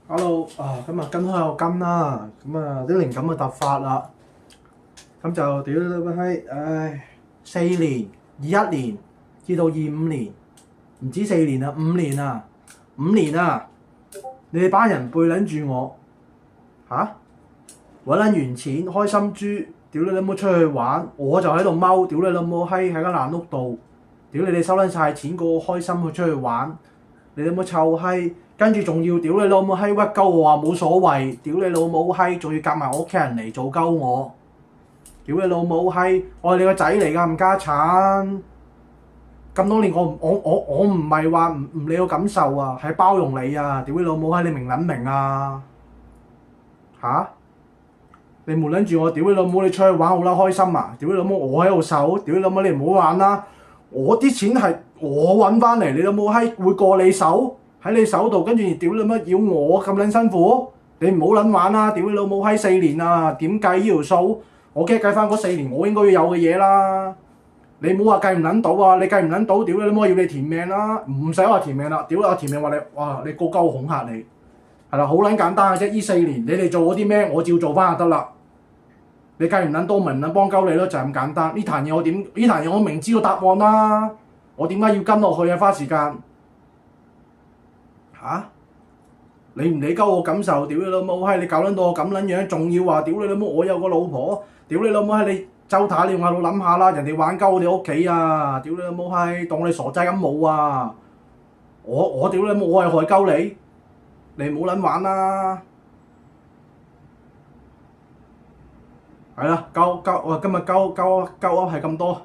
Hello，今日跟開又跟啦，啲靈感就突發啦，咁就屌你老閪，4年、21年至到25年，唔止4年啊，5年啊，你哋班人背撚住我揾撚完錢開心豬，屌你老母出去玩，我就喺度踎，屌你老母閪喺間爛屋度，屌你哋收撚晒錢，個個開心去出去玩，你老母臭閪！跟住仲要屌你老母閪屈鳩我話冇所謂，屌你老母閪，仲要夾埋我屋企人嚟做鳩我，屌你老母閪，我係你個仔嚟㗎，冚家產！咁多年我唔係話唔理我感受啊，係包容你啊，屌你老母閪，你明撚明啊？你瞞撚住我，屌你老母！你出去玩好啦，開心啊！屌你老母，我喺度受，屌你老母，你唔好玩啦！我啲錢係我揾翻嚟，你老母閪會過你手？喺你手度，跟住屌你乜要我咁撚辛苦？你唔好撚玩啦！屌你老母閪4年啊，點計呢條數？我計翻嗰4年我應該要有嘅嘢啦！你唔好話計唔撚到啊！你計唔撚到，屌你老母要你填命啦！唔使話填命啦，屌我填命話你，哇！你告鳩恐嚇你，係啦，好撚簡單嘅啫！呢4年你哋做嗰啲咩，我照做翻就得啦。你計唔撚到，咪唔撚幫鳩你咯，就係咁簡單。呢壇嘢我明知道答案啦，我點解要跟落去啊？花時間你唔理鳩我感受，屌你老母閪！你搞撚到我咁撚樣，仲要話屌你老母我有個老婆，屌你老母閪！你周太你用下腦諗下啦，人哋玩鳩我哋屋企啊，屌你老母閪，當你傻仔咁冇啊！我屌你老母，我係害鳩你，你唔好撚玩啦！係啦，我今日鳩噏係咁多。